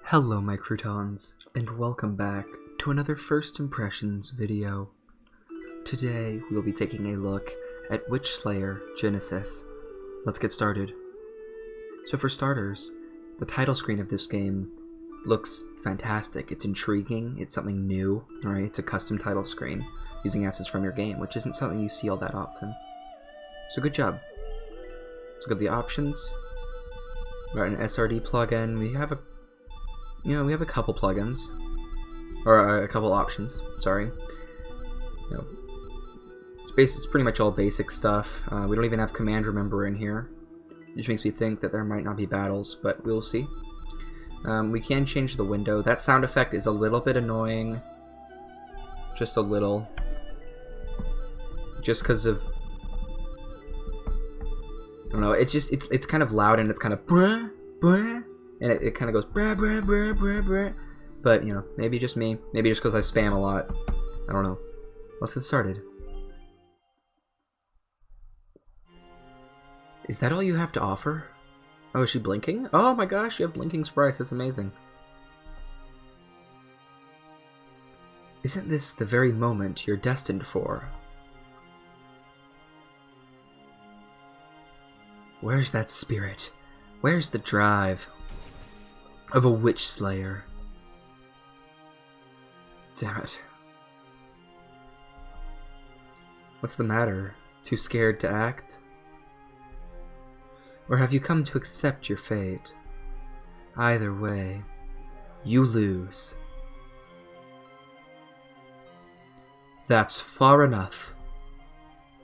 Hello my croutons, and welcome back to another First Impressions video. Today we will be taking a look at Witchslayer Genesis. Let's get started. So for starters, the title screen of this game looks fantastic. It's intriguing, it's something new, right? It's a custom title screen using assets from your game, which isn't something you see all that often. So good job. Let's look at the options. We got an SRD plugin. We have a couple plugins, or a couple options. Sorry. It's pretty much all basic stuff. We don't even have command remember in here, which makes me think that there might not be battles, but we'll see. We can change the window. That sound effect is a little bit annoying, just a little, just because of, I don't know. It's kind of loud and it's kind of bruh, bruh. And it kind of goes brah brah brah brah brah. But, you know, maybe just me. Maybe just because I spam a lot. I don't know. Let's get started. Is that all you have to offer? Oh, is she blinking? Oh my gosh, you have blinking sprites. That's amazing. Isn't this the very moment you're destined for? Where's that spirit? Where's the drive of a Witchslayer? Damn it. What's the matter? Too scared to act? Or have you come to accept your fate? Either way, you lose. That's far enough,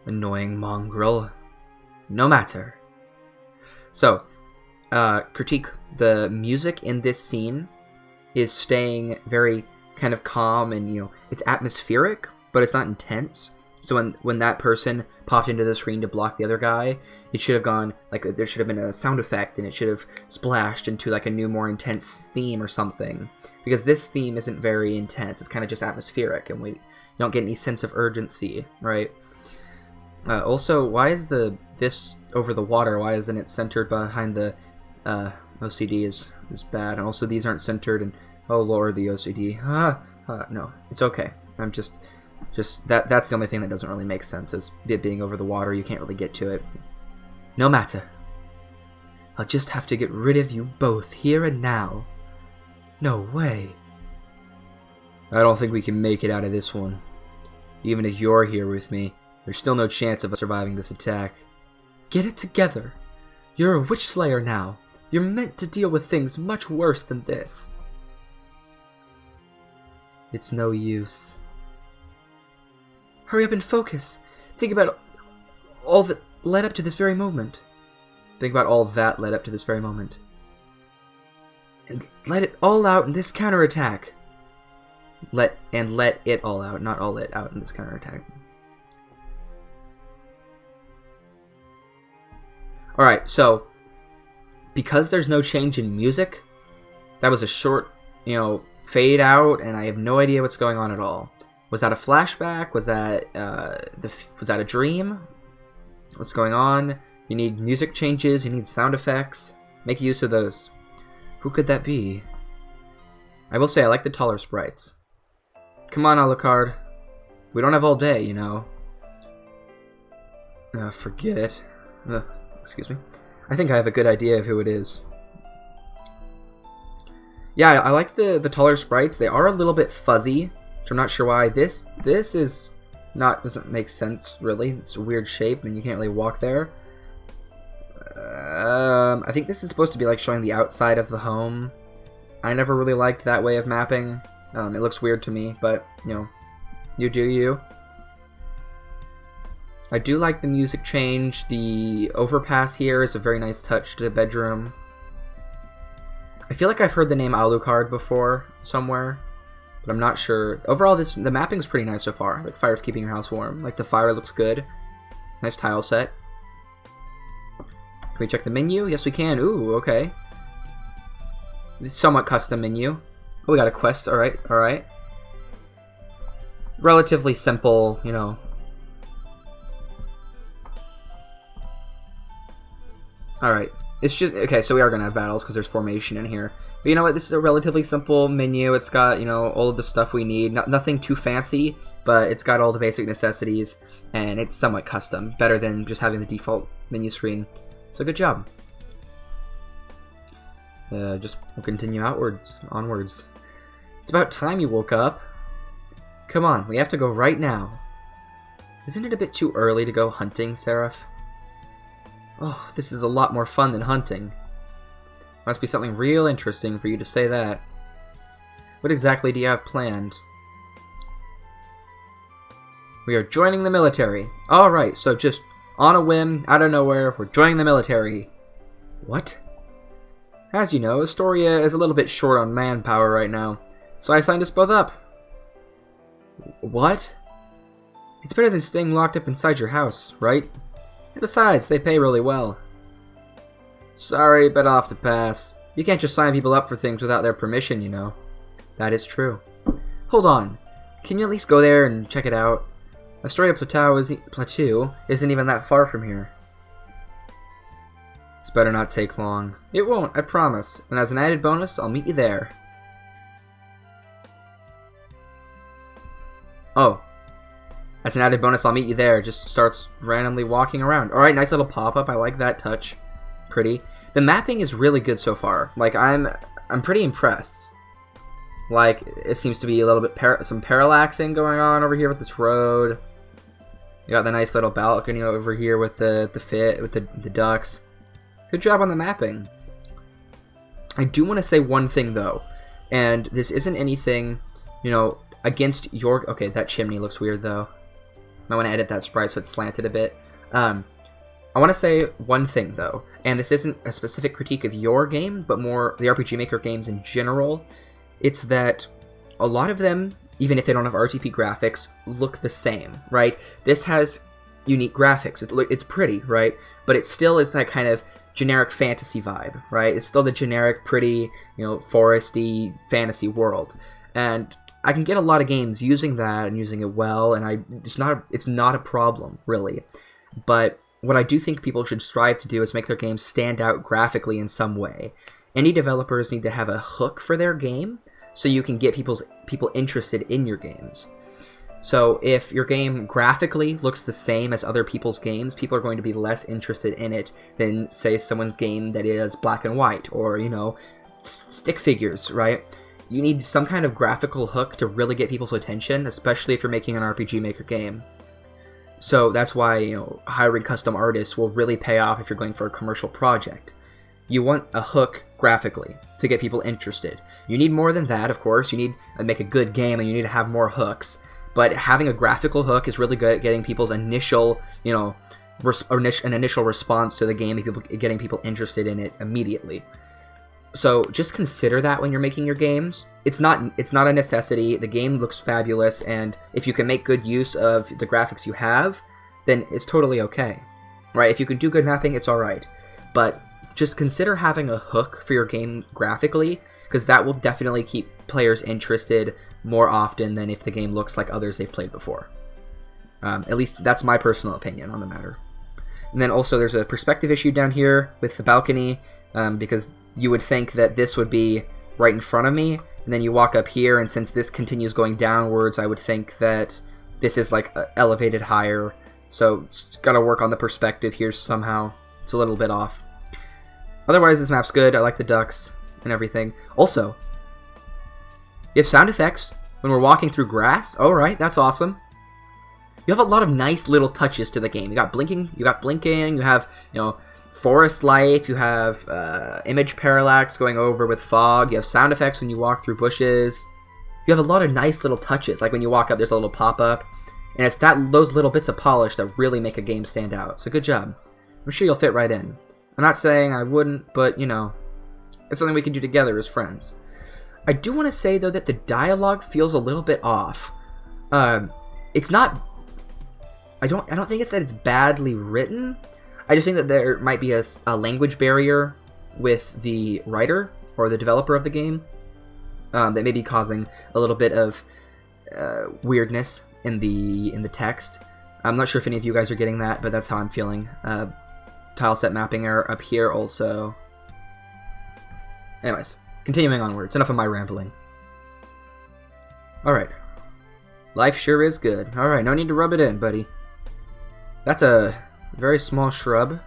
annoying mongrel. No matter. So, critique. The music in this scene is staying very kind of calm and, you know, it's atmospheric, but it's not intense. So when that person popped into the screen to block the other guy, it should have gone, like, there should have been a sound effect and it should have splashed into, like, a new, more intense theme or something. Because this theme isn't very intense, it's kind of just atmospheric, and you don't get any sense of urgency, right? Also, why is this over the water? Why isn't it centered behind the OCD is bad, and also these aren't centered, and oh lord, the OCD. No, it's okay. I'm just that's the only thing that doesn't really make sense, is it being over the water. You can't really get to it. No matter. I'll just have to get rid of you both here and now. No way. I don't think we can make it out of this one. Even if you're here with me, there's still no chance of us surviving this attack. Get it together. You're a Witchslayer now. You're meant to deal with things much worse than this. It's no use. Hurry up and focus. Think about all that led up to this very moment. Think about all that led up to this very moment. And let it all out in this counterattack. Let it all out, not all it out in this counterattack. Alright, so because there's no change in music, that was a short, fade out, and I have no idea what's going on at all. Was that a flashback? Was that was that a dream? What's going on? You need music changes, you need sound effects. Make use of those. Who could that be? I will say I like the taller sprites. Come on, Alucard. We don't have all day, you know. Forget it. Excuse me. I think I have a good idea of who it is. Yeah, I like the taller sprites. They are a little bit fuzzy, which I'm not sure why. This doesn't make sense, really. It's a weird shape, and you can't really walk there. I think this is supposed to be like showing the outside of the home. I never really liked that way of mapping. It looks weird to me, but, you do you. I do like the music change. The overpass here is a very nice touch to the bedroom. I feel like I've heard the name Alucard before somewhere, but I'm not sure. Overall, the mapping's pretty nice so far. Like, fire's keeping your house warm. Like, the fire looks good. Nice tile set. Can we check the menu? Yes, we can. Ooh, okay. It's somewhat custom menu. Oh, we got a quest. Alright, alright. Relatively simple, Alright. It's just, okay, so we are going to have battles because there's formation in here. But you know what? This is a relatively simple menu. It's got, you know, all of the stuff we need. Nothing too fancy, but it's got all the basic necessities, and it's somewhat custom. Better than just having the default menu screen. So good job. We'll continue onwards. It's about time you woke up. Come on, we have to go right now. Isn't it a bit too early to go hunting, Seraph? Oh, this is a lot more fun than hunting. Must be something real interesting for you to say that. What exactly do you have planned? We are joining the military. Alright, so just on a whim, out of nowhere, we're joining the military. What? As you know, Astoria is a little bit short on manpower right now, so I signed us both up. What? It's better than staying locked up inside your house, right? And besides, they pay really well. Sorry, but I'll have to pass. You can't just sign people up for things without their permission, you know. That is true. Hold on. Can you at least go there and check it out? Astoria Plateau isn't even that far from here. This better not take long. It won't, I promise. And as an added bonus, I'll meet you there. Oh. As an added bonus, I'll meet you there. Just starts randomly walking around. Alright, nice little pop-up. I like that touch. Pretty. The mapping is really good so far. Like, I'm pretty impressed. Like, it seems to be a little bit some parallaxing going on over here with this road. You got the nice little balcony over here with the ducks. Good job on the mapping. I do want to say one thing though, and this isn't anything, you know, against your... Okay, that chimney looks weird though. I want to edit that sprite so it's slanted a bit. I want to say one thing though, and this isn't a specific critique of your game, but more the RPG Maker games in general. It's that a lot of them, even if they don't have RTP graphics, look the same, right? This has unique graphics. It's pretty, right? But it still is that kind of generic fantasy vibe, right? It's still the generic, pretty, you know, foresty fantasy world. And I can get a lot of games using that and using it well, and it's not a problem, really. But what I do think people should strive to do is make their games stand out graphically in some way. Any developers need to have a hook for their game, so you can get people interested in your games. So if your game graphically looks the same as other people's games, people are going to be less interested in it than, say, someone's game that is black and white, or, you know, stick figures, right? You need some kind of graphical hook to really get people's attention, especially if you're making an RPG Maker game. So that's why, you know, hiring custom artists will really pay off if you're going for a commercial project. You want a hook graphically to get people interested. You need more than that, of course. You need to make a good game, and you need to have more hooks. But having a graphical hook is really good at getting people's initial, you know, an initial response to the game, and getting people interested in it immediately. So just consider that when you're making your games. It's not a necessity. The game looks fabulous, and if you can make good use of the graphics you have, then it's totally okay, right? If you can do good mapping, it's all right. But just consider having a hook for your game graphically, because that will definitely keep players interested more often than if the game looks like others they've played before. At least that's my personal opinion on the matter. And then also there's a perspective issue down here with the balcony, because you would think that this would be right in front of me, and then you walk up here, and since this continues going downwards, I would think that this is like elevated higher. So it's got to work on the perspective here somehow. It's a little bit off. Otherwise, this map's good. I like the ducks and everything. Also, you have sound effects when we're walking through grass. All right, that's awesome. You have a lot of nice little touches to the game. You got blinking. You have, you know, forest life. You have image parallax going over with fog. You have sound effects when you walk through bushes. You have a lot of nice little touches. Like when you walk up, there's a little pop-up. And it's those little bits of polish that really make a game stand out. So good job. I'm sure you'll fit right in. I'm not saying I wouldn't, but, you know, it's something we can do together as friends. I do want to say, though, that the dialogue feels a little bit off. It's not... I don't think it's that it's badly written. I just think that there might be a language barrier with the writer or the developer of the game that may be causing a little bit of weirdness in the text. I'm not sure if any of you guys are getting that, but that's how I'm feeling. Tileset mapping are up here also. Anyways, Continuing onwards. Enough of my rambling. Alright. Life sure is good. Alright, no need to rub it in, buddy. That's a very small shrub.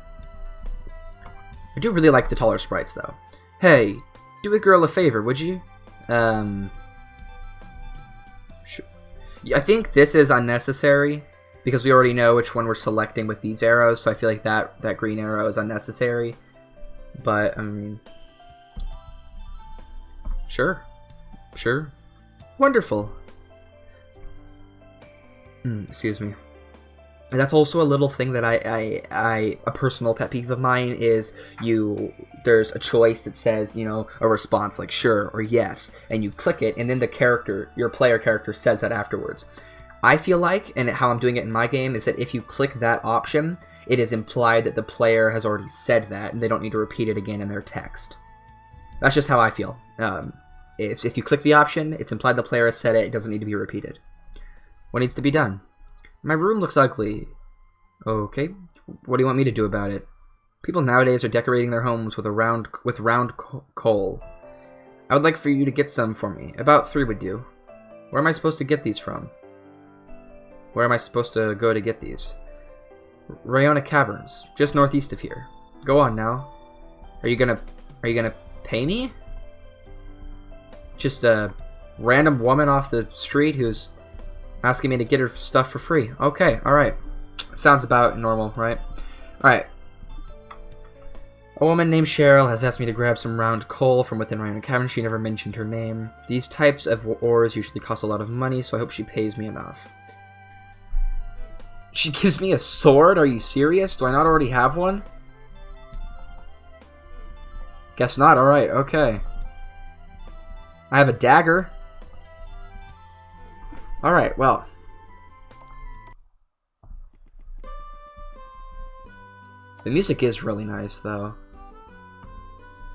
I do really like the taller sprites, though. Hey, do a girl a favor, would you? I think this is unnecessary, because we already know which one we're selecting with these arrows, so I feel like that green arrow is unnecessary. But, I mean... Sure. Sure. Wonderful. Excuse me. And that's also a little thing that a personal pet peeve of mine is there's a choice that says, you know, a response like sure or yes, and you click it, and then your player character says that afterwards. I feel like, and how I'm doing it in my game, is that if you click that option, it is implied that the player has already said that, and they don't need to repeat it again in their text. That's just how I feel. If you click the option, it's implied the player has said it, it doesn't need to be repeated. What needs to be done? My room looks ugly. Okay, what do you want me to do about it? People nowadays are decorating their homes with round coal. I would like for you to get some for me. About 3 would do. Where am I supposed to get these from? Where am I supposed to go to get these? Rayona Caverns, just northeast of here. Go on now. Are you gonna pay me? Just a random woman off the street who's asking me to get her stuff for free. Okay, alright. Sounds about normal, right? Alright. A woman named Cheryl has asked me to grab some round coal from within Rayona Cavern. She never mentioned her name. These types of ores usually cost a lot of money, so I hope she pays me enough. She gives me a sword? Are you serious? Do I not already have one? Guess not. Alright, okay. I have a dagger. Alright, well. The music is really nice, though.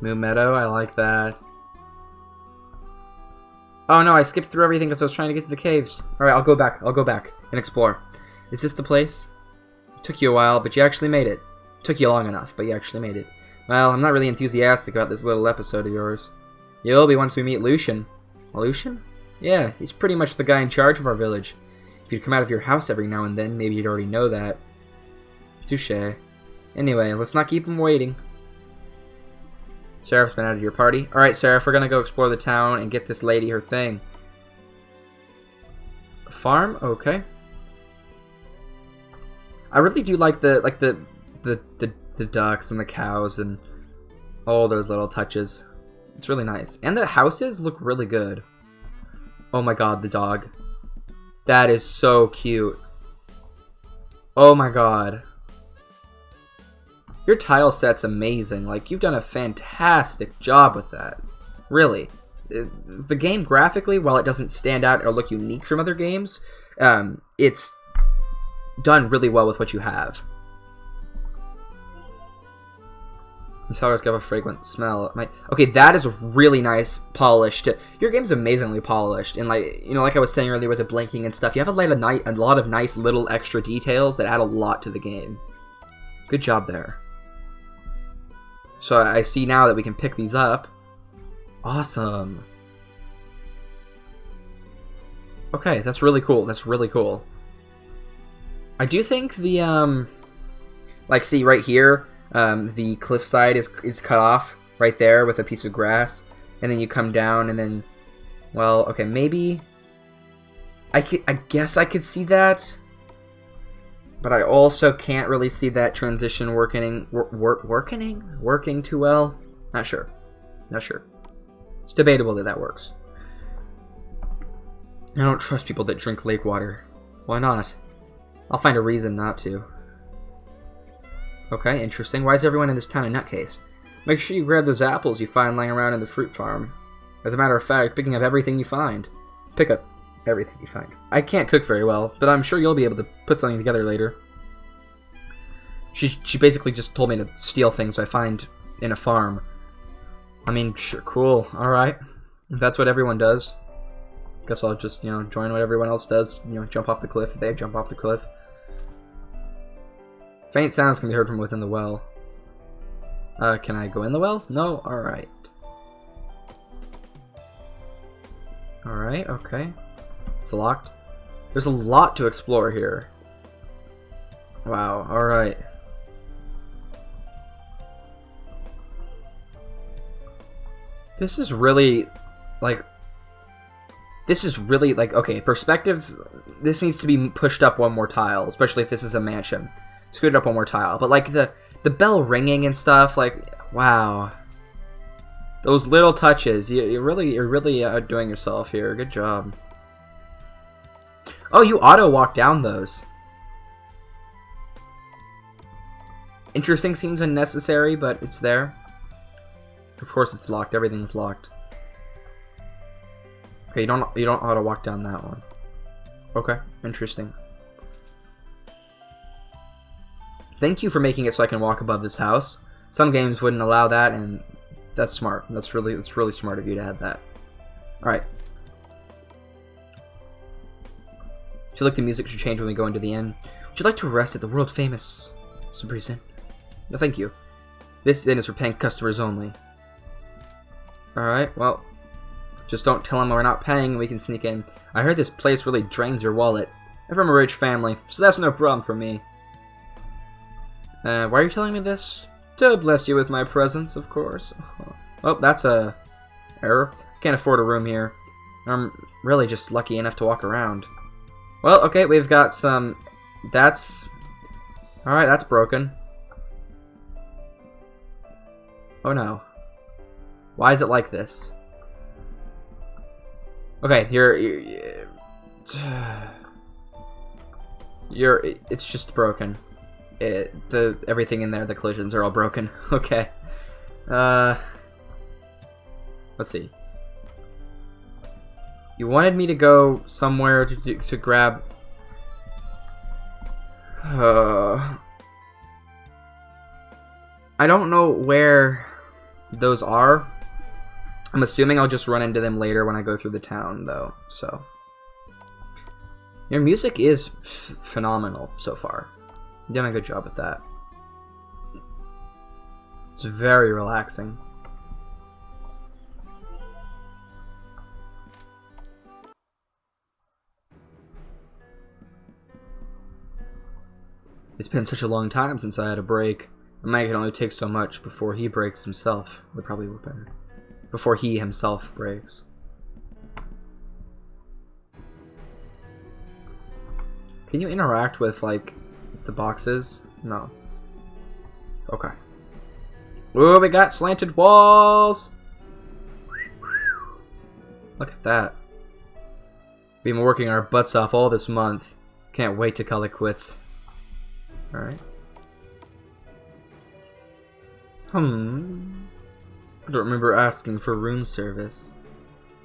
Moon Meadow, I like that. Oh no, I skipped through everything because I was trying to get to the caves. Alright, I'll go back and explore. Is this the place? It took you a while, but you actually made it. It took you long enough, but you actually made it. Well, I'm not really enthusiastic about this little episode of yours. You will be once we meet Lucian. Lucian? Yeah, he's pretty much the guy in charge of our village. If you'd come out of your house every now and then, maybe you'd already know that. Touché. Anyway, let's not keep him waiting. Seraph's been out of your party. Alright, Seraph, we're gonna go explore the town and get this lady her thing. A farm? Okay. I really do like the ducks and the cows and all those little touches. It's really nice. And the houses look really good. Oh my god, the dog. That is so cute. Oh my god. Your tile set's amazing. Like, you've done a fantastic job with that. Really. The game graphically, while it doesn't stand out or look unique from other games, it's done really well with what you have. These flowers give a fragrant smell. Okay, that is really nice, polished. Your game's amazingly polished, and like I was saying earlier with the blinking and stuff, you have a lot of nice little extra details that add a lot to the game. Good job there. So I see now that we can pick these up. Awesome. Okay, that's really cool. That's really cool. I do think the like, see right here. The cliffside is cut off right there with a piece of grass, and then you come down, and then, well, okay, maybe I guess I could see that, but I also can't really see that transition working too well. Not sure. It's debatable that works. I don't trust people that drink lake water. Why not? I'll find a reason not to. Okay, interesting. Why is everyone in this town a nutcase? Make sure you grab those apples you find lying around in the fruit farm. As a matter of fact, picking up everything you find. Pick up everything you find. I can't cook very well, but I'm sure you'll be able to put something together later. She basically just told me to steal things I find in a farm. I mean, sure, cool, alright. If that's what everyone does. Guess I'll just, join what everyone else does. Jump off the cliff if they jump off the cliff. Faint sounds can be heard from within the well. Can I go in the well? No? Alright. Alright, okay. It's locked. There's a lot to explore here. Wow, alright. This is really, like... okay, perspective, this needs to be pushed up one more tile, especially if this is a mansion. Scoot it up one more tile. But, like, the bell ringing and stuff, like, wow. Those little touches, you're really outdoing yourself here. Good job. Oh, you auto-walk down those. Interesting, seems unnecessary, but it's there. Of course it's locked, everything's locked. Okay, you don't auto-walk down that one. Okay, interesting. Thank you for making it so I can walk above this house. Some games wouldn't allow that, and that's smart. That's really smart of you to add that. Alright. I feel like the music should change when we go into the inn. Would you like to rest at the world-famous Sprites Inn? No, thank you. This inn is for paying customers only. Alright, well, just don't tell them we're not paying and we can sneak in. I heard this place really drains your wallet. I'm from a rich family, so that's no problem for me. Why are you telling me this? To bless you with my presence, of course. Oh, that's a error. Can't afford a room here. I'm really just lucky enough to walk around. Well, okay, we've got some... That's... Alright, that's broken. Oh no. Why is it like this? Okay, it's just broken. Everything in there, the collisions are all broken. Okay. Let's see. You wanted me to go somewhere to grab... I don't know where those are. I'm assuming I'll just run into them later when I go through the town, though, so... Your music is phenomenal so far. You've done a good job with that. It's very relaxing. It's been such a long time since I had a break. A man can only take so much before he breaks himself. Would probably work better. Before he himself breaks. Can you interact with, like, the boxes? No. Okay. Ooh, we got slanted walls! Look at that. We've been working our butts off all this month. Can't wait to call it quits. Alright. I don't remember asking for room service.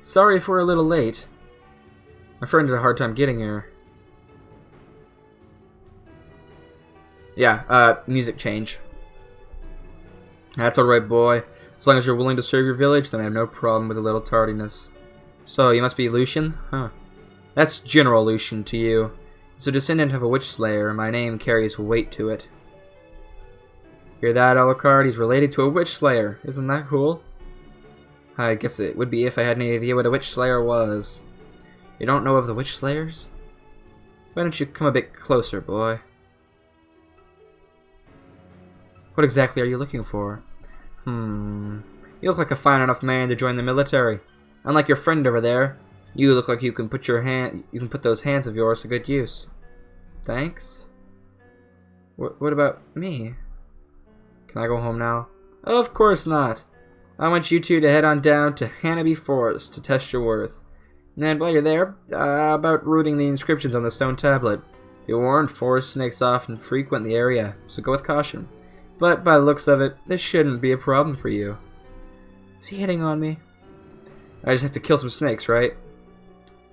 Sorry if we're a little late. My friend had a hard time getting here. Yeah, music change. That's alright, boy. As long as you're willing to serve your village, then I have no problem with a little tardiness. So, you must be Lucian? Huh. That's General Lucian to you. It's a descendant of a Witchslayer, and my name carries weight to it. Hear that, Alucard? He's related to a Witchslayer. Isn't that cool? I guess it would be if I had any idea what a Witchslayer was. You don't know of the Witchslayers? Why don't you come a bit closer, boy? What exactly are you looking for? You look like a fine enough man to join the military. Unlike your friend over there, you look like you can put those hands of yours to good use. Thanks. What about me? Can I go home now? Of course not. I want you two to head on down to Hanaby Forest to test your worth. And while you're there, about reading the inscriptions on the stone tablet. Be warned, forest snakes often frequent the area, so go with caution. But by the looks of it, this shouldn't be a problem for you. Is he hitting on me? I just have to kill some snakes, right?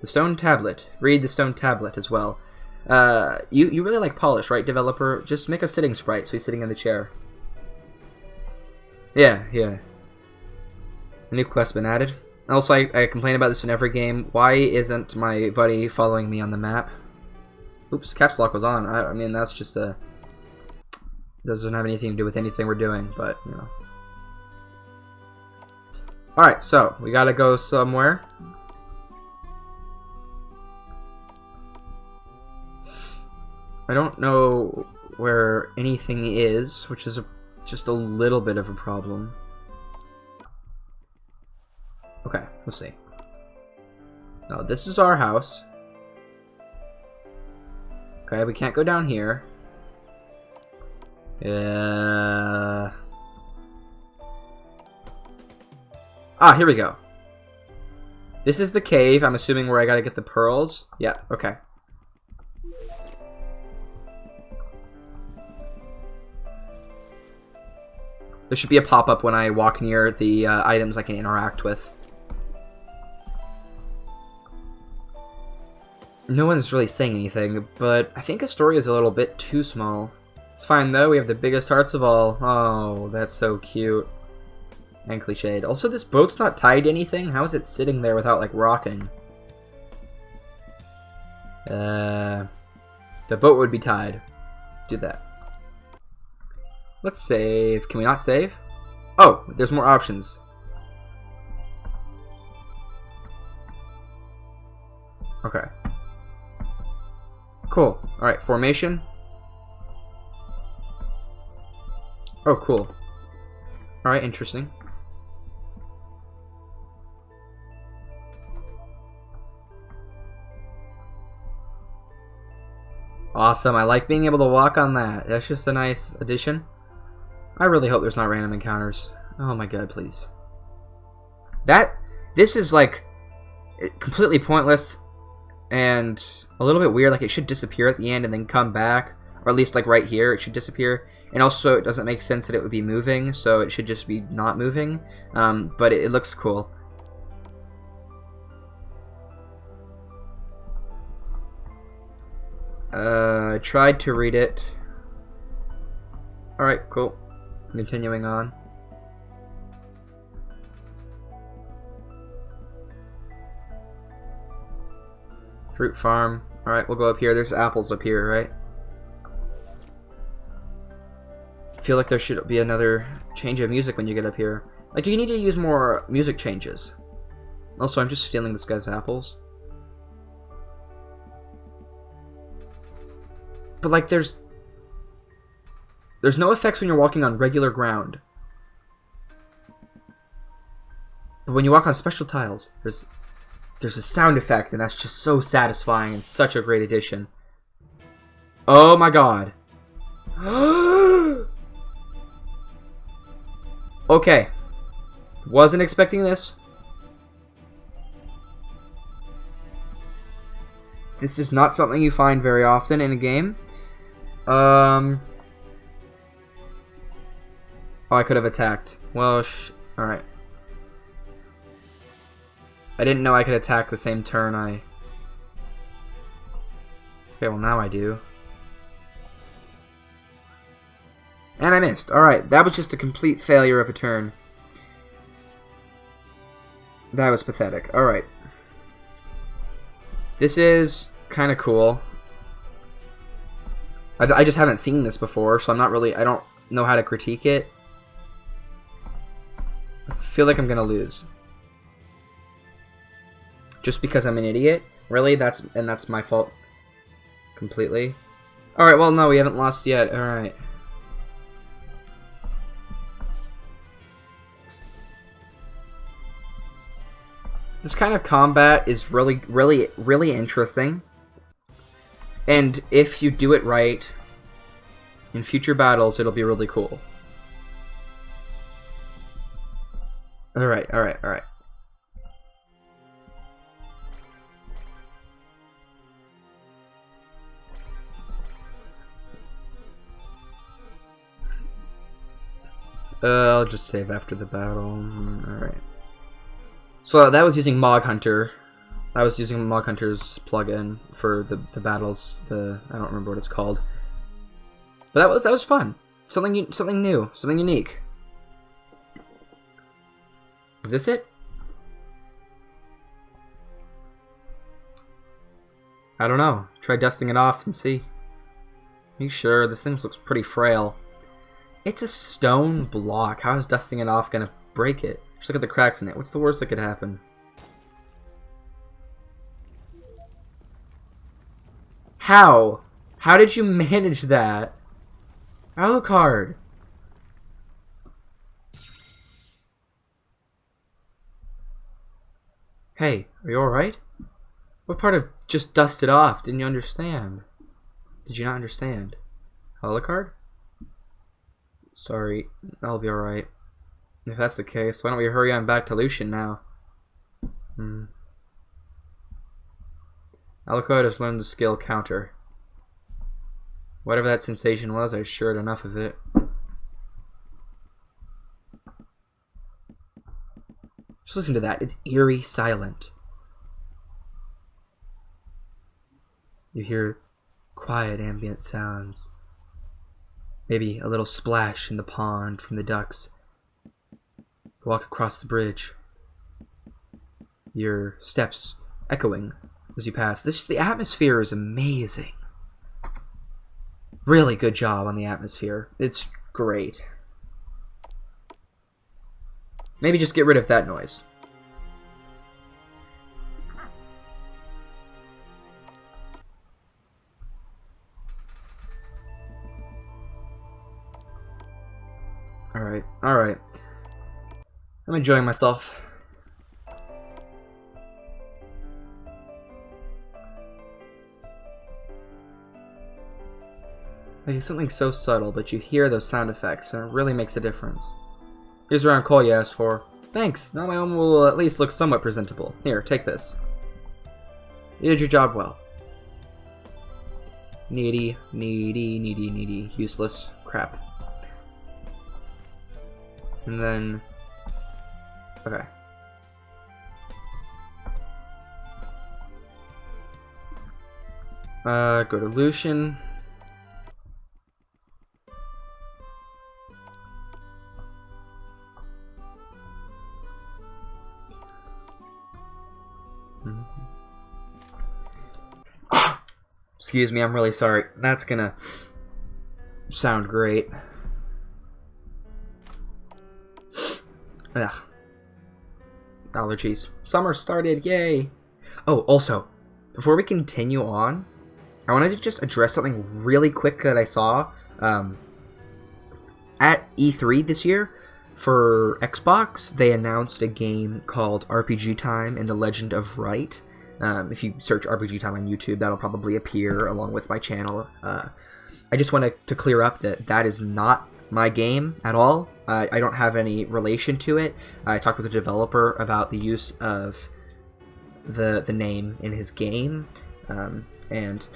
The stone tablet. Read the stone tablet as well. You really like polish, right, developer? Just make a sitting sprite so he's sitting in the chair. Yeah. A new quest's been added. Also, I complain about this in every game. Why isn't my buddy following me on the map? Oops, caps lock was on. I mean, that's just a... Doesn't have anything to do with anything we're doing, but, you know. Alright, so, we gotta go somewhere. I don't know where anything is, which is just a little bit of a problem. Okay, let's see. No, this is our house. Okay, we can't go down here. Ah, here we go. This is the cave, I'm assuming, where I gotta get the pearls. Yeah, okay. There should be a pop-up when I walk near the items I can interact with. No one's really saying anything, but I think Astoria is a little bit too small. It's fine though, we have the biggest hearts of all. Oh, that's so cute. And cliched. Also, this boat's not tied to anything. How is it sitting there without, like, rocking? The boat would be tied. Do that. Let's save. Can we not save? Oh, there's more options. Okay. Cool. Alright, formation. Oh, cool. Alright, interesting. Awesome, I like being able to walk on that. That's just a nice addition. I really hope there's not random encounters. Oh my god, please. This is like completely pointless and a little bit weird. Like, it should disappear at the end and then come back. Or at least, like, right here, it should disappear. And also, it doesn't make sense that it would be moving, so it should just be not moving. But it looks cool. I tried to read it. Alright, cool. Continuing on. Fruit farm. Alright, we'll go up here. There's apples up here, right? I feel like there should be another change of music when you get up here. Like, you need to use more music changes. Also, I'm just stealing this guy's apples. But, like, there's no effects when you're walking on regular ground. But when you walk on special tiles, there's a sound effect, and that's just so satisfying and such a great addition. Oh my god. Okay. Wasn't expecting this. This is not something you find very often in a game. Oh, I could have attacked. Well, alright. I didn't know I could attack the same turn Okay, well now I do. And I missed. Alright, that was just a complete failure of a turn. That was pathetic. Alright. This is kind of cool. I just haven't seen this before, so I don't know how to critique it. I feel like I'm gonna lose. Just because I'm an idiot? Really? That's my fault completely? Alright, well no, we haven't lost yet. Alright. This kind of combat is really interesting. And if you do it right, in future battles, it'll be really cool. Alright. I'll just save after the battle. Alright. So that was using Mog Hunter. I was using Mog Hunter's plugin for the battles. I don't remember what it's called. But that was fun. Something new, something unique. Is this it? I don't know. Try dusting it off and see. Make sure this thing looks pretty frail. It's a stone block. How is dusting it off gonna break it? Just look at the cracks in it. What's the worst that could happen? How? How did you manage that? Alucard. Hey, are you alright? What part of just dusted off didn't you understand? Did you not understand? Alucard? Sorry, I'll be alright. If that's the case, why don't we hurry on back to Lucian now? Alucard has learned the skill counter. Whatever that sensation was, I sure had enough of it. Just listen to that. It's eerie silent. You hear quiet ambient sounds. Maybe a little splash in the pond from the ducks. You walk across the bridge. Your steps echoing as you pass. The atmosphere is amazing. Really good job on the atmosphere. It's great. Maybe just get rid of that noise. Alright, alright. I'm enjoying myself. Like it's something so subtle, but you hear those sound effects, and it really makes a difference. Here's the round call you asked for. Thanks! Now my home will at least look somewhat presentable. Here, take this. You did your job well. Needy, needy, needy, needy. Useless. Crap. And then... Okay. Go to Lucian. Excuse me, I'm really sorry. That's gonna sound great. Ugh. Allergies. Summer started, yay! Oh, also, before we continue on, I wanted to just address something really quick that I saw at E3 this year. For Xbox, they announced a game called RPG Time and the Legend of Wright. If you search RPG Time on YouTube, that'll probably appear along with my channel. I just wanted to clear up that that is not my game at all. I don't have any relation to it. I talked with the developer about the use of the name in his game, and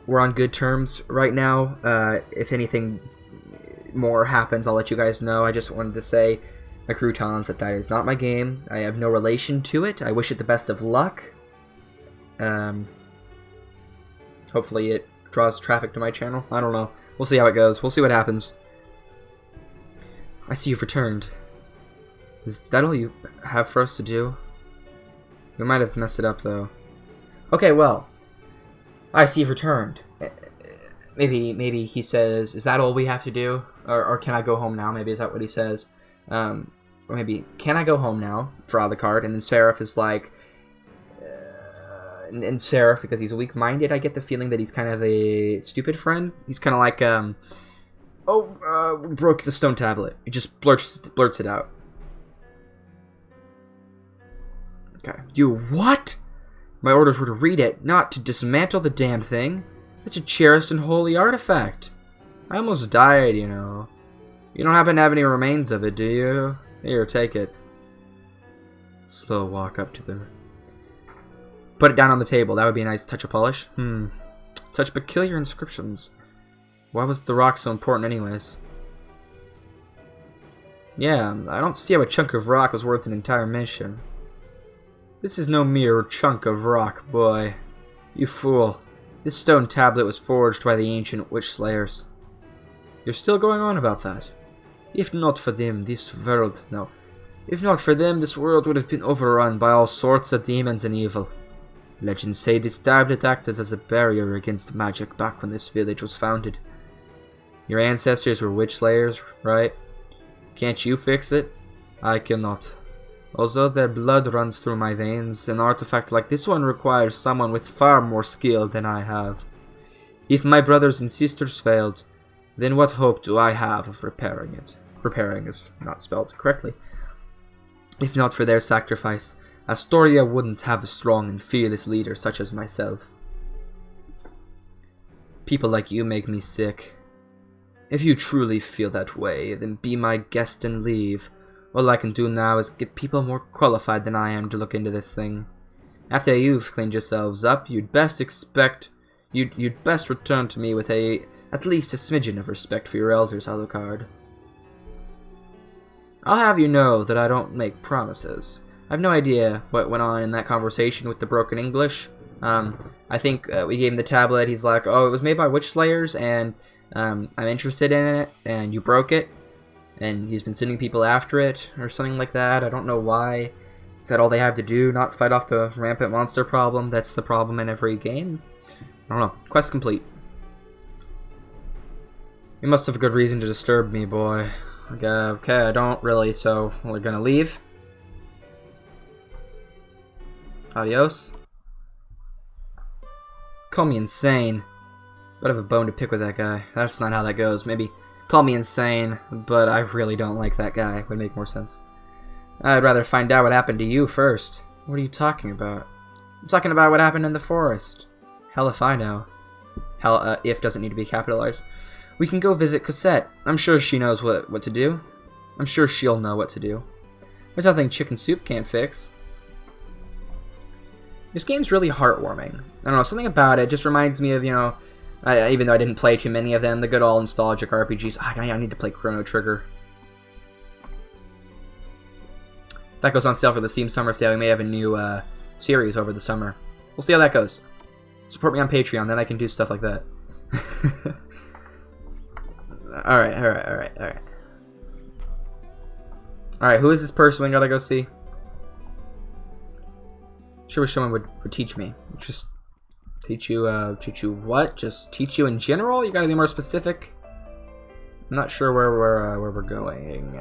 we're on good terms right now. If anything more happens, I'll let you guys know. I just wanted to say, my croutons, that is not my game. I have no relation to it. I wish it the best of luck. Hopefully it draws traffic to my channel. I don't know. We'll see how it goes. We'll see what happens. I see you've returned. Is that all you have for us to do? We might have messed it up, though. Okay, well. I see you've returned. Maybe he says, is that all we have to do? Or can I go home now? Maybe is that what he says? Or maybe, can I go home now? For Alucard. And then Seraph is like... and Seraph, because he's weak-minded, I get the feeling that he's kind of a stupid friend. He's kind of like, we broke the stone tablet. He just blurts it out. Okay. You what? My orders were to read it, not to dismantle the damn thing. It's a cherished and holy artifact. I almost died, you know. You don't happen to have any remains of it, do you? Here, take it. Slow walk up to the... Put it down on the table. That would be a nice touch of polish. Such peculiar inscriptions. Why was the rock so important anyways? Yeah, I don't see how a chunk of rock was worth an entire mission. This is no mere chunk of rock, boy. You fool. This stone tablet was forged by the ancient Witchslayers. You're still going on about that. If not for them, this world would have been overrun by all sorts of demons and evil. Legends say this tablet acted as a barrier against magic back when this village was founded. Your ancestors were Witchslayers, right? Can't you fix it? I cannot. Although their blood runs through my veins, an artifact like this one requires someone with far more skill than I have. If my brothers and sisters failed, then what hope do I have of repairing it? Repairing is not spelled correctly. If not for their sacrifice, Astoria wouldn't have a strong and fearless leader such as myself. People like you make me sick. If you truly feel that way, then be my guest and leave. All I can do now is get people more qualified than I am to look into this thing. After you've cleaned yourselves up, you'd best return to me with at least a smidgen of respect for your elders, Alucard. I'll have you know that I don't make promises. I've no idea what went on in that conversation with the broken English. I think we gave him the tablet. He's like, oh, it was made by Witchslayers, and I'm interested in it, and you broke it. And he's been sending people after it, or something like that. I don't know why. Is that all they have to do? Not fight off the rampant monster problem? That's the problem in every game? I don't know. Quest complete. You must have a good reason to disturb me, boy. Okay, I don't really, so we're gonna leave. Adios. Call me insane, but I have a bone to pick with that guy. That's not how that goes. Maybe call me insane, but I really don't like that guy. Would make more sense. I'd rather find out what happened to you first. What are you talking about? I'm talking about what happened in the forest. Hell if I know. Hell, if doesn't need to be capitalized. We can go visit Cosette. I'm sure she knows what to do. I'm sure she'll know what to do. There's nothing chicken soup can't fix. This game's really heartwarming. I don't know, something about it just reminds me of, you know, even though I didn't play too many of them, the good old nostalgic RPGs. I need to play Chrono Trigger. That goes on sale for the Steam Summer Sale. We may have a new series over the summer. We'll see how that goes. Support me on Patreon, then I can do stuff like that. Alright. Alright, who is this person we gotta go see? Sure wish someone would teach me. Just teach you what? Just teach you in general? You gotta be more specific. I'm not sure where we're going.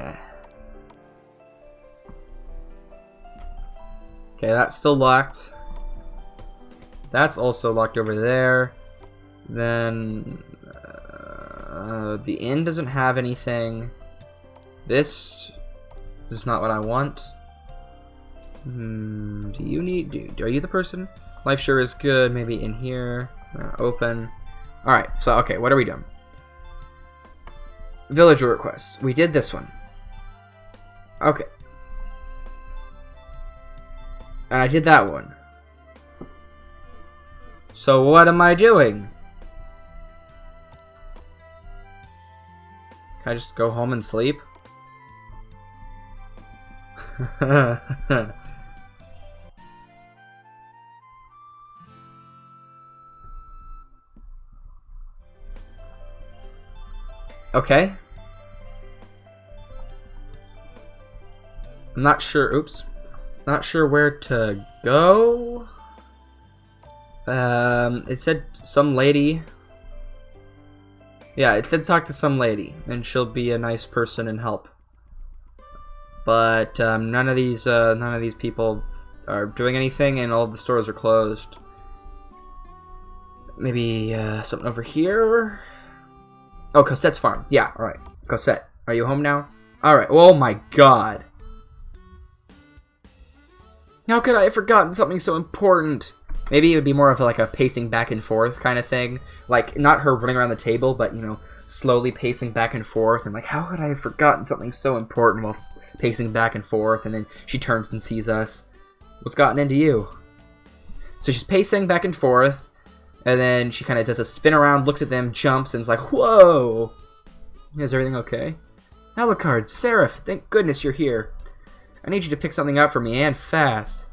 Okay, that's still locked. That's also locked over there. Then the inn doesn't have anything. This is not what I want. Do you need... Are you the person? Life sure is good. Maybe in here. Open. Alright, so, okay, what are we doing? Villager requests. We did this one. Okay. And I did that one. So what am I doing? Can I just go home and sleep? Okay. I'm not sure. Oops. Not sure where to go. It said some lady. Yeah, it said talk to some lady, and she'll be a nice person and help. But none of these people are doing anything, and all the stores are closed. Maybe something over here. Oh, Cosette's farm. Yeah, all right. Cosette, are you home now? All right. Oh my God. How could I have forgotten something so important? Maybe it would be more of like a pacing back and forth kind of thing. Like, not her running around the table, but, you know, slowly pacing back and forth. And like, how could I have forgotten something so important while pacing back and forth? And then she turns and sees us. What's gotten into you? So she's pacing back and forth. And then she kind of does a spin around, looks at them, jumps, and is like, whoa! Is everything okay? Alucard, Seraph, thank goodness you're here. I need you to pick something up for me, and fast.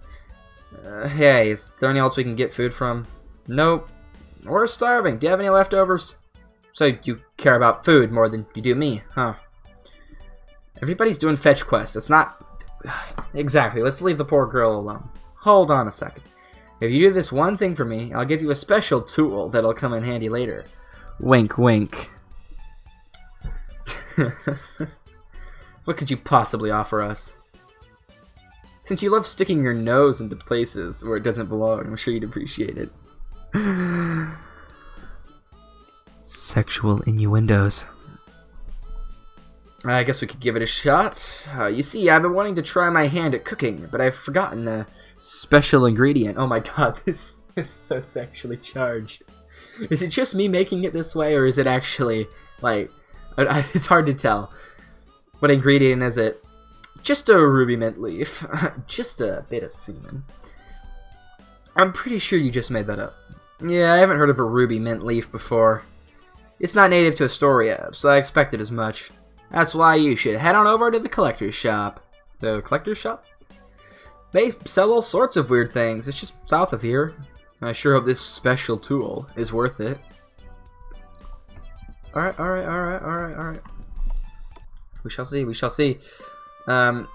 Hey, is there anything else we can get food from? Nope. We're starving. Do you have any leftovers? So you care about food more than you do me, huh? Everybody's doing fetch quests. It's not... Exactly. Let's leave the poor girl alone. Hold on a second. If you do this one thing for me, I'll give you a special tool that'll come in handy later. Wink, wink. What could you possibly offer us? Since you love sticking your nose into places where it doesn't belong, I'm sure you'd appreciate it. sexual innuendos. I guess we could give it a shot. You see, I've been wanting to try my hand at cooking, but I've forgotten a special ingredient. Oh my god, this is so sexually charged. Is it just me making it this way, or is it actually, like, it's hard to tell. What ingredient is it? Just a ruby mint leaf. Just a bit of semen. I'm pretty sure you just made that up. Yeah, I haven't heard of a ruby mint leaf before. It's not native to Astoria, so I expected as much. That's why you should head on over to the collector's shop. The collector's shop? They sell all sorts of weird things. It's just south of here. I sure hope this special tool is worth it. Alright. We shall see. How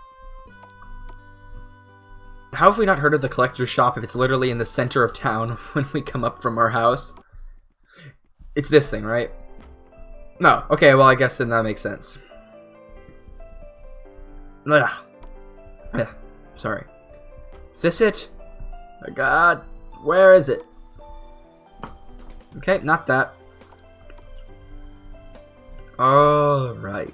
have we not heard of the collector's shop if it's literally in the center of town when we come up from our house? It's this thing, right? No. Okay, well, I guess then that makes sense. Ugh. Sorry. Is this it? Oh god. Where is it? Okay, not that. Alright.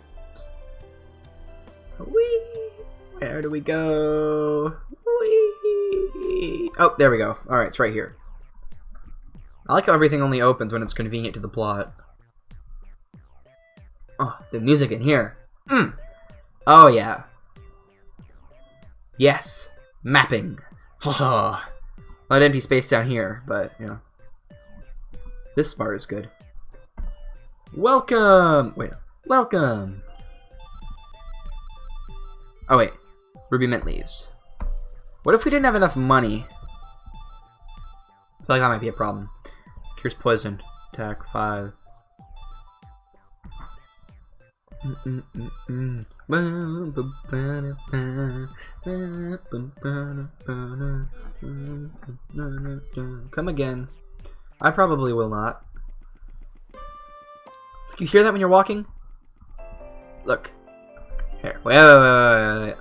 Whee! Where do we go? Whee! Oh, there we go. Alright, it's right here. I like how everything only opens when it's convenient to the plot. Oh, the music in here. Oh, yeah. Yes. Mapping. Haha. A lot of empty space down here, but, you know. This part is good. Welcome! Wait, welcome! Oh, wait. Ruby mint leaves. What if we didn't have enough money? I feel like that might be a problem. Cures poison. Attack 5. Come again. I probably will not. You hear that when you're walking? Look. Here. Wait.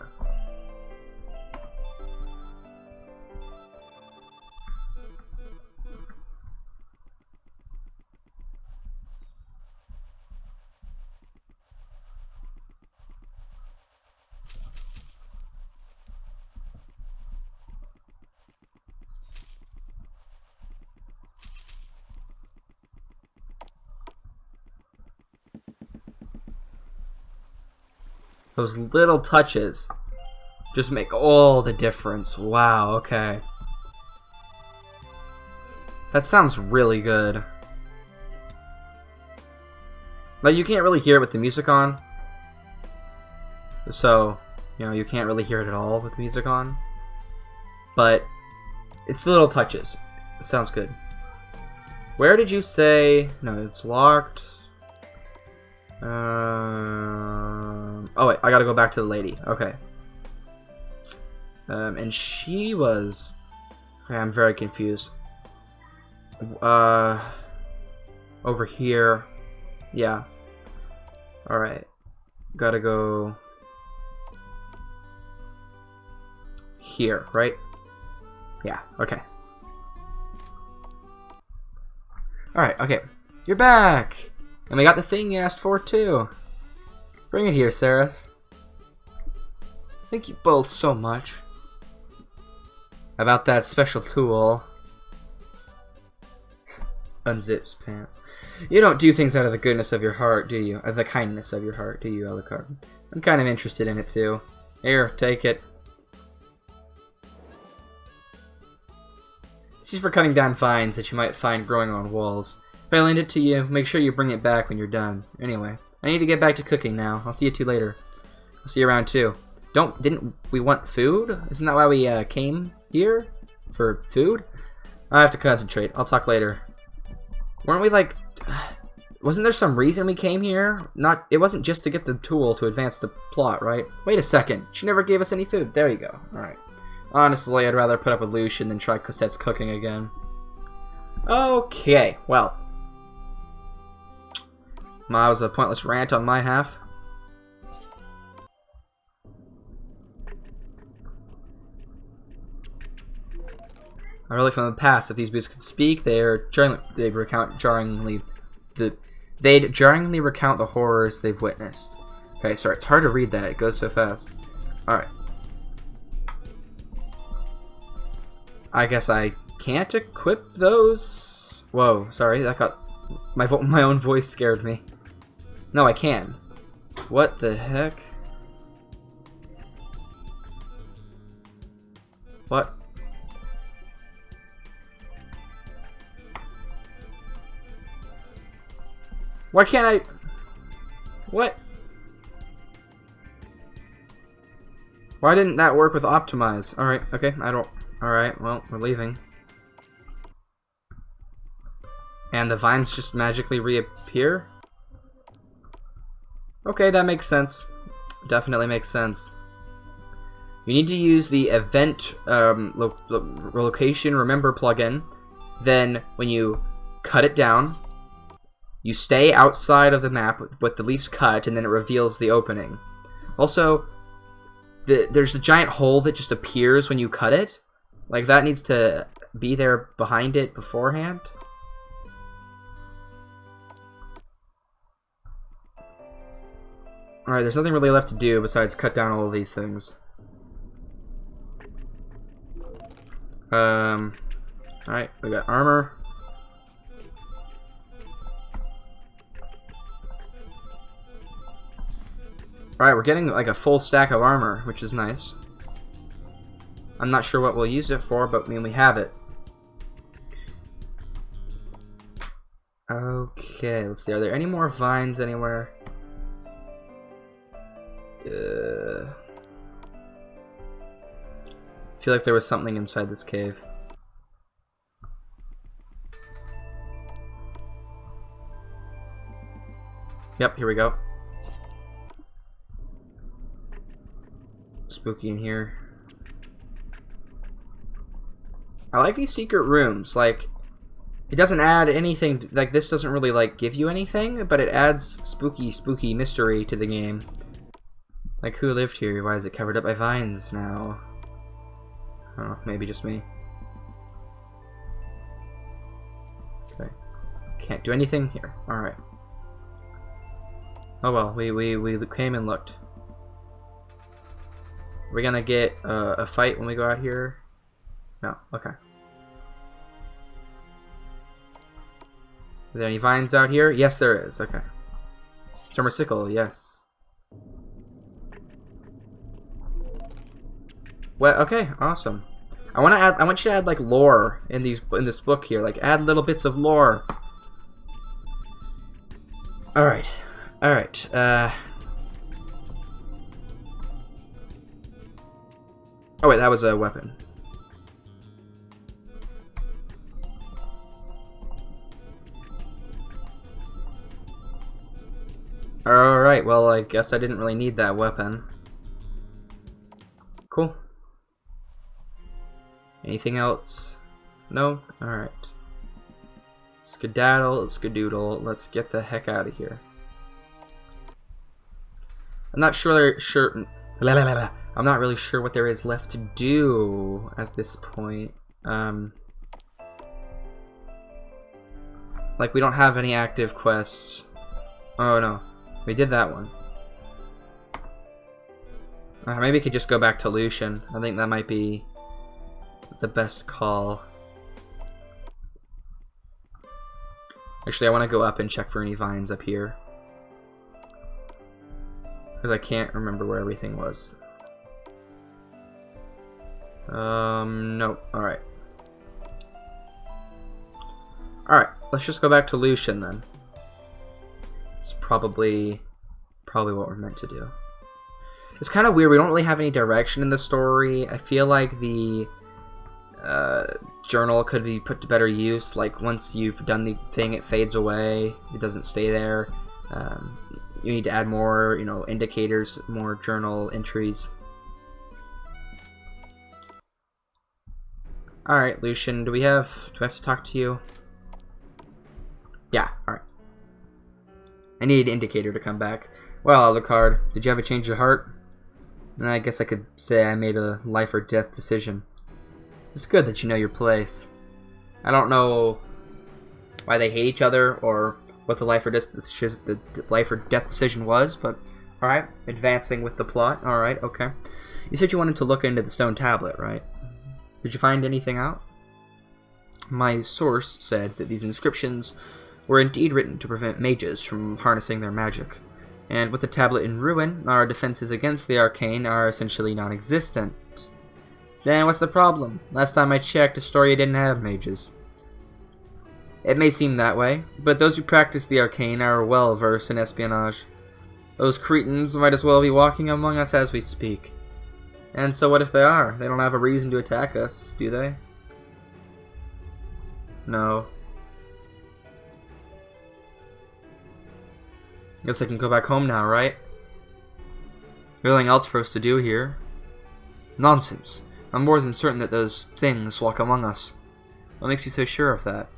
Those little touches just make all the difference. Wow, okay. That sounds really good. Like, you can't really hear it with the music on. So, you know, you can't really hear it at all with the music on. But it's the little touches. It sounds good. Where did you say... No, it's locked. Oh wait, I gotta go back to the lady. Okay. And she was... Okay, I'm very confused. Over here. Yeah. Alright. Gotta go... Here, right? Yeah, okay. Alright, okay. You're back! And we got the thing you asked for, too. Bring it here, Seraph. Thank you both so much. About that special tool. Unzips pants. You don't do things out of the goodness of your heart, do you? Of the kindness of your heart, do you, Alucard? I'm kind of interested in it, too. Here, take it. This is for cutting down vines that you might find growing on walls. If I lend it to you, make sure you bring it back when you're done. Anyway, I need to get back to cooking now. I'll see you two later. I'll see you around too. Didn't we want food? Isn't that why we came here? For food? I have to concentrate. I'll talk later. Weren't we like... Wasn't there some reason we came here? It wasn't just to get the tool to advance the plot, right? Wait a second. She never gave us any food. There you go. Alright. Honestly, I'd rather put up with Lucian than try Cosette's cooking again. Okay, well. That was a pointless rant on my half. A relic from the past. If these boots could speak, they recount jarringly the They'd jarringly recount the horrors they've witnessed. Okay, sorry, it's hard to read that. It goes so fast. Alright. I guess I can't equip those? Whoa, sorry, that got... My own voice scared me. No, I can. What the heck? What? Why can't I... What? Why didn't that work with Optimize? Alright, okay, I don't... Alright, well, we're leaving. And the vines just magically reappear? Okay, that makes sense. Definitely makes sense. You need to use the event location remember plugin. Then, when you cut it down, you stay outside of the map with the leaves cut, and then it reveals the opening. Also, there's a giant hole that just appears when you cut it. Like, that needs to be there behind it beforehand. Alright, there's nothing really left to do besides cut down all of these things. Alright, we got armor. Alright, we're getting like a full stack of armor, which is nice. I'm not sure what we'll use it for, but I mean, we have it. Okay, let's see. Are there any more vines anywhere? I feel like there was something inside this cave. Yep, here we go. Spooky in here. I like these secret rooms. Like, it doesn't add anything. Like, this doesn't really, like, give you anything, but it adds spooky mystery to the game. Like, who lived here? Why is it covered up by vines now? I don't know, maybe just me. Okay. Can't do anything here. Alright. Oh well, we came and looked. Are we gonna get a fight when we go out here? No, okay. Are there any vines out here? Yes, there is. Okay. Summer sickle, yes. Well, okay, awesome. I want you to add like lore in this book here. Like, add little bits of lore. All right. Oh wait, that was a weapon. Alright, well, I guess I didn't really need that weapon. Cool. Anything else? No? Alright. Skedaddle, skadoodle, let's get the heck out of here. I'm not really sure what there is left to do at this point. Like, we don't have any active quests. Oh no, we did that one. Maybe we could just go back to Lucian. I think that might be the best call. Actually, I want to go up and check for any vines up here, because I can't remember where everything was. Nope. Alright. Alright, let's just go back to Lucian then. It's probably what we're meant to do. It's kind of weird, we don't really have any direction in the story. I feel like the journal could be put to better use. Like, once you've done the thing, it fades away. It doesn't stay there. You need to add more, indicators, more journal entries. Alright, Lucian, do I have to talk to you? Yeah, alright. I need an indicator to come back. Well, Alucard, did you ever change your heart? I guess I could say I made a life or death decision. It's good that you know your place. I don't know why they hate each other or what the life or death decision was, but alright, advancing with the plot. Alright, okay. You said you wanted to look into the stone tablet, right? Did you find anything out? My source said that these inscriptions were indeed written to prevent mages from harnessing their magic. And with the tablet in ruin, our defenses against the arcane are essentially non-existent. Then what's the problem? Last time I checked, Astoria didn't have mages. It may seem that way, but those who practice the arcane are well versed in espionage. Those cretins might as well be walking among us as we speak. And so what if they are? They don't have a reason to attack us, do they? No. Guess I can go back home now, right? Nothing else for us to do here. Nonsense. I'm more than certain that those things walk among us. What makes you so sure of that?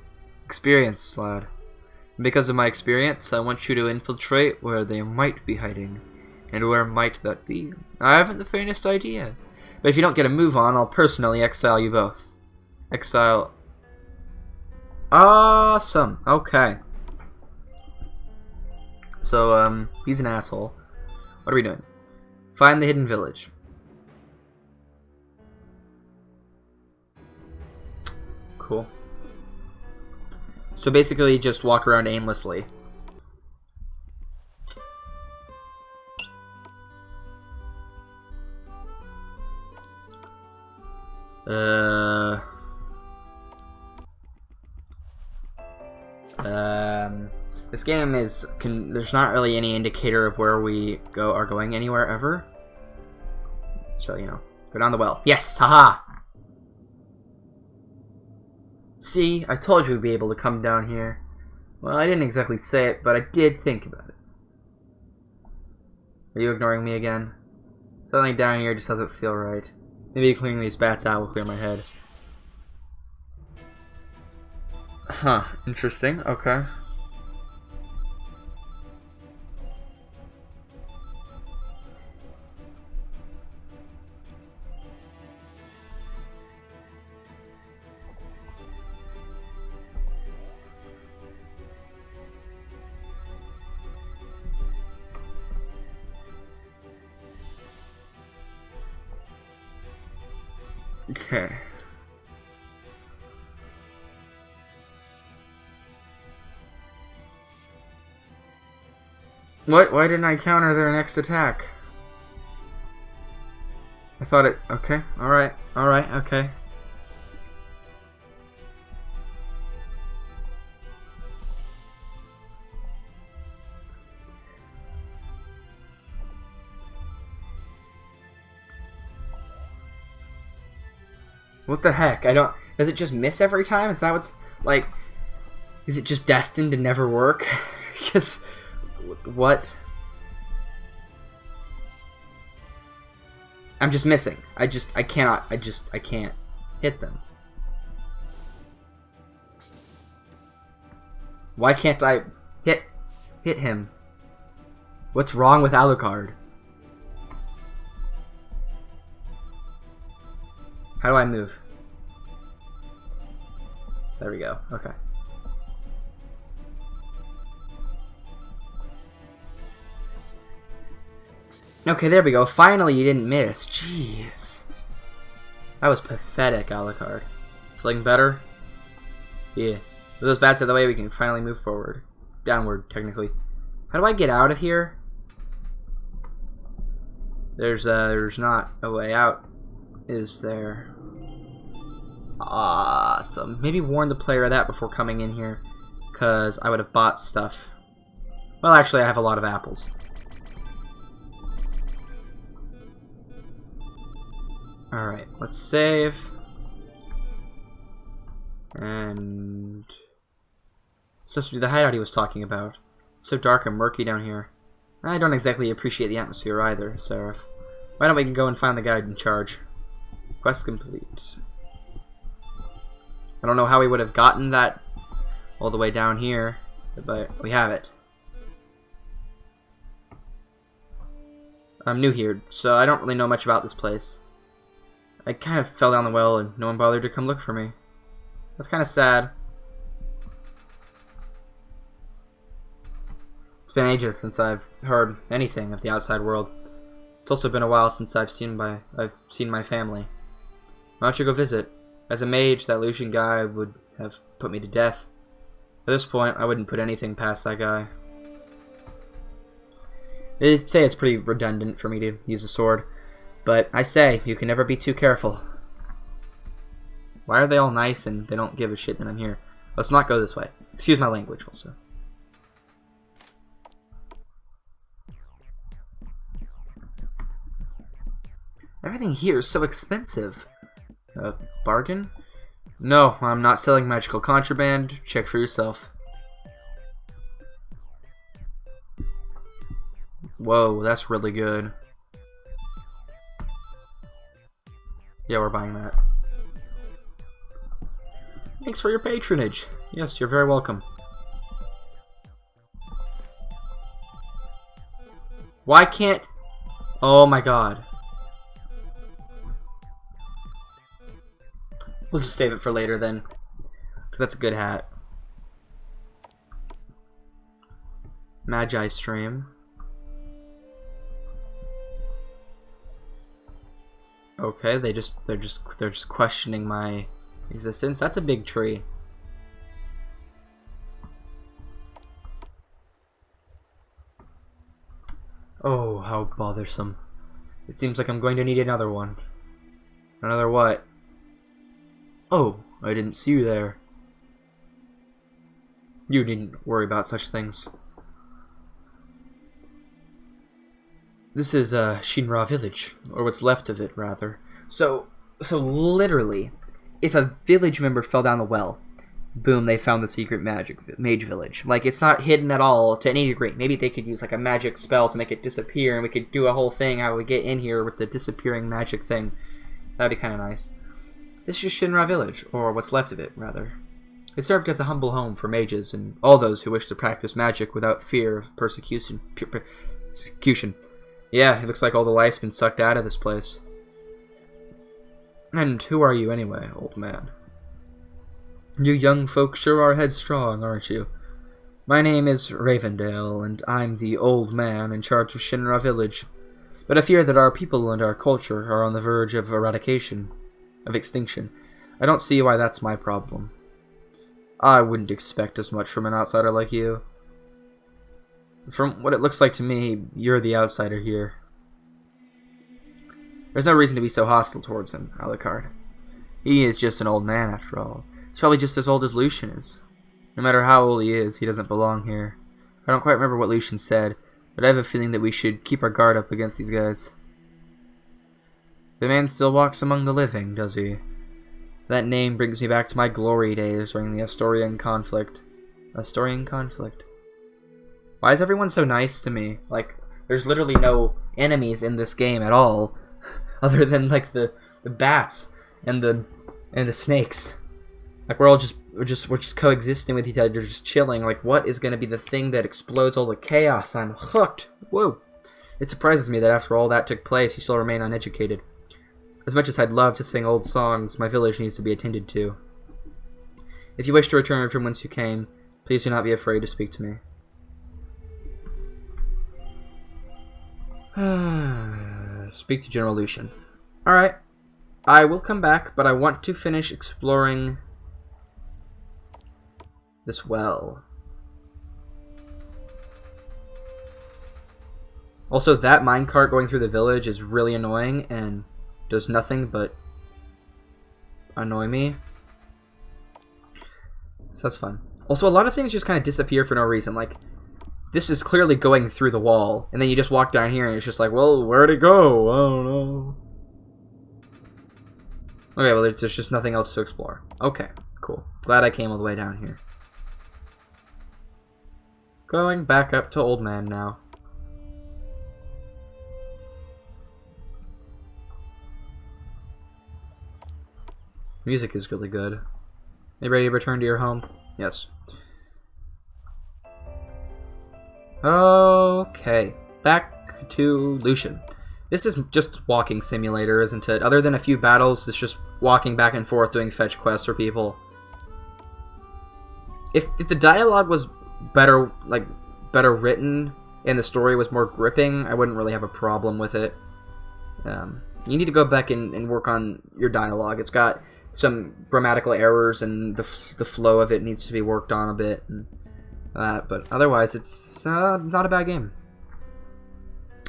Experience, lad. And because of my experience, I want you to infiltrate where they might be hiding. And where might that be? I haven't the faintest idea. But if you don't get a move on, I'll personally exile you both. Exile. Awesome. Okay. So, he's an asshole. What are we doing? Find the hidden village. Cool. So basically, just walk around aimlessly. This game is there's not really any indicator of where we are going anywhere ever. So, you know, go down the well. Yes, haha. See, I told you we'd be able to come down here. Well, I didn't exactly say it, but I did think about it. Are you ignoring me again? Something down here just doesn't feel right. Maybe clearing these bats out will clear my head. Huh, interesting, okay. Okay. What? Why didn't I counter their next attack? I thought it... Okay. Alright. Alright. Okay. What the heck? I don't... Does it just miss every time? Is that what's... Like... Is it just destined to never work? Because... What? I'm just missing. I can't hit them. Why can't I hit him? What's wrong with Alucard? How do I move? There we go. Okay. Okay, there we go. Finally, you didn't miss. Jeez. That was pathetic, Alucard. Feeling better? Yeah. With those bats out of the way, we can finally move forward. Downward, technically. How do I get out of here? There's not a way out, is there? Awesome. Maybe warn the player of that before coming in here, because I would have bought stuff. Well, actually, I have a lot of apples. Alright, let's save. And... It's supposed to be the hideout he was talking about. It's so dark and murky down here. I don't exactly appreciate the atmosphere either, Seraph. Why don't we go and find the guy in charge? Quest complete. I don't know how we would have gotten that all the way down here, but we have it. I'm new here, so I don't really know much about this place. I kind of fell down the well and no one bothered to come look for me. That's kind of sad. It's been ages since I've heard anything of the outside world. It's also been a while since I've seen my family. Why don't you go visit? As a mage, that Lucian guy would have put me to death. At this point, I wouldn't put anything past that guy. They say it's pretty redundant for me to use a sword, but I say, you can never be too careful. Why are they all nice and they don't give a shit that I'm here? Let's not go this way. Excuse my language, also. Everything here is so expensive. Bargain? No, I'm not selling magical contraband. Check for yourself. Whoa, that's really good. Yeah, we're buying that. Thanks for your patronage. Yes, you're very welcome. Why can't... Oh my god. We'll just save it for later then. Because that's a good hat. Magi stream. Okay, they're just questioning my existence. That's a big tree. Oh, how bothersome. It seems like I'm going to need another one. Another what? Oh, I didn't see you there. You needn't worry about such things. This is Shinra village, or what's left of it, rather. So literally, if a village member fell down the well, boom, they found the secret mage village. Like, it's not hidden at all to any degree. Maybe they could use like a magic spell to make it disappear, and we could do a whole thing how we get in here with the disappearing magic thing. That'd be kind of nice. This is just Shinra village, or what's left of it, rather. It served as a humble home for mages and all those who wish to practice magic without fear of persecution. Yeah, it looks like all the life's been sucked out of this place. And who are you anyway, old man? You young folk sure are headstrong, aren't you? My name is Ravendale, and I'm the old man in charge of Shinra village. But I fear that our people and our culture are on the verge of extinction. I don't see why that's my problem. I wouldn't expect as much from an outsider like you. From what it looks like to me, you're the outsider here. There's no reason to be so hostile towards him, Alucard. He is just an old man, after all. He's probably just as old as Lucian is. No matter how old he is, he doesn't belong here. I don't quite remember what Lucian said, but I have a feeling that we should keep our guard up against these guys. The man still walks among the living, does he? That name brings me back to my glory days during the Asturian conflict. Asturian conflict. Why is everyone so nice to me? Like, there's literally no enemies in this game at all, other than like the bats and the snakes. Like we're just coexisting with each other, just chilling. Like, what is gonna be the thing that explodes all the chaos? I'm hooked. Whoa! It surprises me that after all that took place, you still remain uneducated. As much as I'd love to sing old songs, my village needs to be attended to. If you wish to return from whence you came, please do not be afraid to speak to me. Speak to General Lucian. Alright. I will come back, but I want to finish exploring this well. Also, that minecart going through the village is really annoying and does nothing but annoy me. So that's fun. Also, a lot of things just kind of disappear for no reason. Like, this is clearly going through the wall, and then you just walk down here and it's just like, well, where'd it go? I don't know. Okay, well, there's just nothing else to explore. Okay, cool. Glad I came all the way down here. Going back up to Old Man now. Music is really good. Are you ready to return to your home? Yes. Okay, back to Lucian. This is just walking simulator, isn't it? Other than a few battles, it's just walking back and forth doing fetch quests for people. If the dialogue was better, like, better written and the story was more gripping, I wouldn't really have a problem with it. You need to go back and work on your dialogue. It's got some grammatical errors, and the flow of it needs to be worked on a bit. But otherwise, it's not a bad game.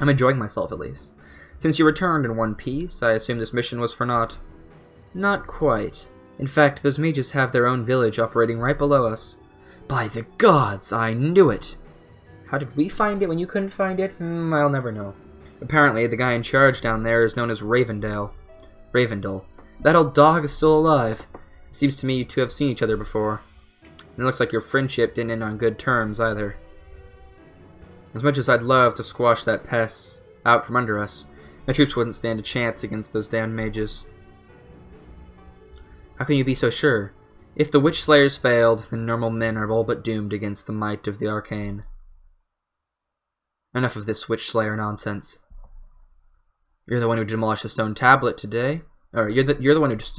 I'm enjoying myself, at least. Since you returned in one piece, I assume this mission was for naught. Not quite. In fact, those mages have their own village operating right below us. By the gods, I knew it! How did we find it when you couldn't find it? I'll never know. Apparently, the guy in charge down there is known as Ravendale. That old dog is still alive. Seems to me to have seen each other before. And it looks like your friendship didn't end on good terms, either. As much as I'd love to squash that pest out from under us, my troops wouldn't stand a chance against those damned mages. How can you be so sure? If the Witchslayers failed, then normal men are all but doomed against the might of the arcane. Enough of this Witchslayer nonsense. You're the one who demolished the stone tablet today. Or you're the one who just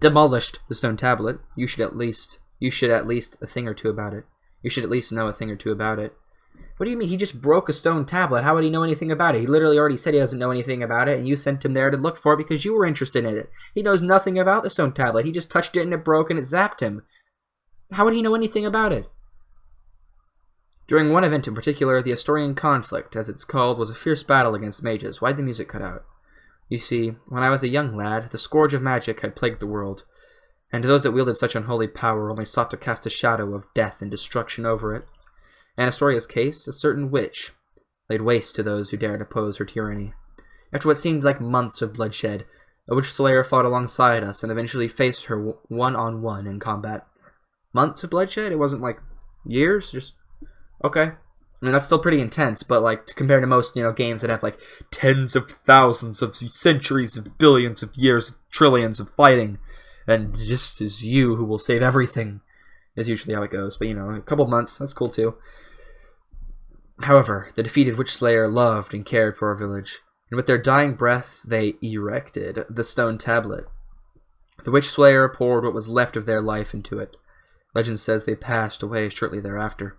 demolished the stone tablet. You should at least a thing or two about it. You should at least know a thing or two about it. What do you mean? He just broke a stone tablet. How would he know anything about it? He literally already said he doesn't know anything about it, and you sent him there to look for it because you were interested in it. He knows nothing about the stone tablet. He just touched it and it broke and it zapped him. How would he know anything about it? During one event in particular, the Astorian conflict, as it's called, was a fierce battle against mages. Why'd the music cut out? You see, when I was a young lad, the scourge of magic had plagued the world, and those that wielded such unholy power only sought to cast a shadow of death and destruction over it. In Astoria's case, a certain witch laid waste to those who dared oppose her tyranny. After what seemed like months of bloodshed, a Witchslayer fought alongside us and eventually faced her one-on-one in combat. Months of bloodshed? It wasn't like years? Just... okay. I mean, that's still pretty intense, but like compared to most, games that have like tens of thousands of centuries of billions of years of trillions of fighting, and just as you who will save everything is usually how it goes. But a couple months, that's cool too. However, the defeated Witchslayer loved and cared for our village, and with their dying breath, they erected the stone tablet. The Witchslayer poured what was left of their life into it. Legend says they passed away shortly thereafter.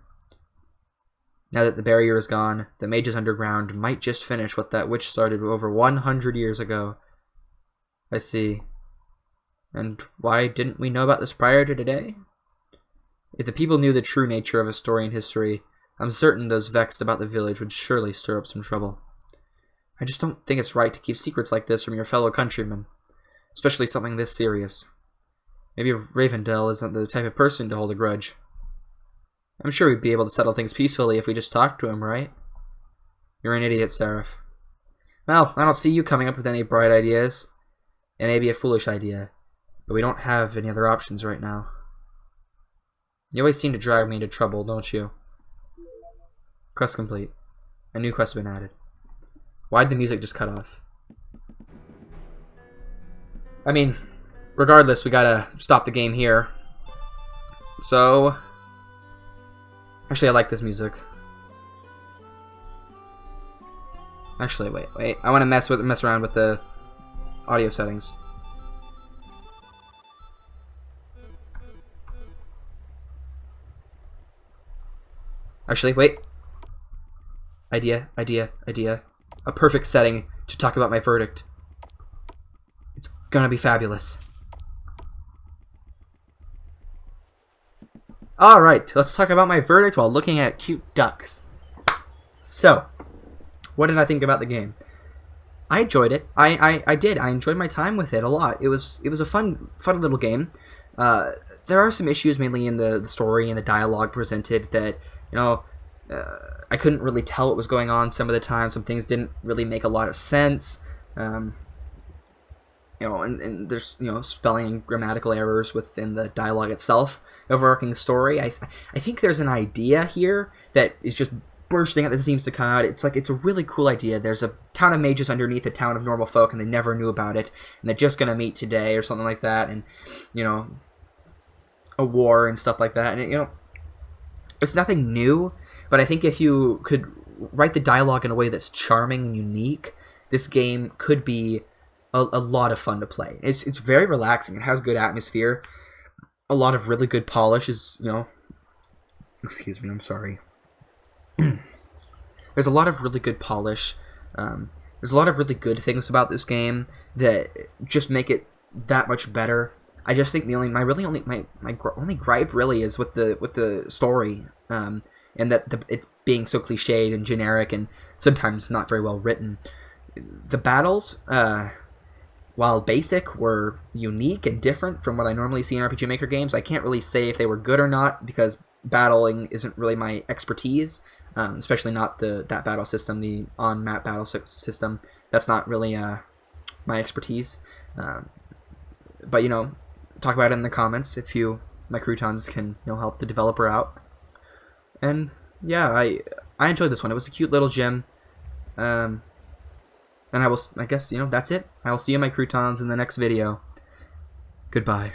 Now that the barrier is gone, the mages underground might just finish what that witch started over 100 years ago. I see. And why didn't we know about this prior to today? If the people knew the true nature of Astorian history, I'm certain those vexed about the village would surely stir up some trouble. I just don't think it's right to keep secrets like this from your fellow countrymen, especially something this serious. Maybe Ravendale isn't the type of person to hold a grudge. I'm sure we'd be able to settle things peacefully if we just talked to him, right? You're an idiot, Seraph. Well, I don't see you coming up with any bright ideas. It may be a foolish idea, but we don't have any other options right now. You always seem to drag me into trouble, don't you? Quest complete. A new quest has been added. Why'd the music just cut off? I mean, regardless, we gotta stop the game here. So... actually, I like this music. Actually, wait. I want to mess around with the audio settings. Actually, wait. Idea. A perfect setting to talk about my verdict. It's gonna be fabulous. Alright, let's talk about my verdict while looking at cute ducks. So, what did I think about the game? I enjoyed it. I did. I enjoyed my time with it a lot. It was a fun little game. There are some issues, mainly in the story and the dialogue presented, that, I couldn't really tell what was going on some of the time. Some things didn't really make a lot of sense. And there's, spelling and grammatical errors within the dialogue itself. Overarching story. I think there's an idea here that is just bursting out that seems to come out. It's a really cool idea. There's a town of mages underneath a town of normal folk, and they never knew about it, and they're just gonna meet today or something like that, and a war and stuff like that. And it's nothing new, but I think if you could write the dialogue in a way that's charming and unique, this game could be a lot of fun to play. It's very relaxing. It has good atmosphere. A lot of really good polish is, excuse me, I'm sorry. there's a lot of really good polish. There's a lot of really good things about this game that just make it that much better. I just think my only gripe really is with the story, and that it's being so cliched and generic and sometimes not very well written. The battles, while basic, were unique and different from what I normally see in RPG Maker games. I can't really say if they were good or not because battling isn't really my expertise, especially not that battle system, the on-map battle system. That's not really my expertise. But, you know, talk about it in the comments if my croutons can, you know, help the developer out. And yeah, I enjoyed this one. It was a cute little gem. And I guess, you know, that's it. I will see you in my croutons in the next video. Goodbye.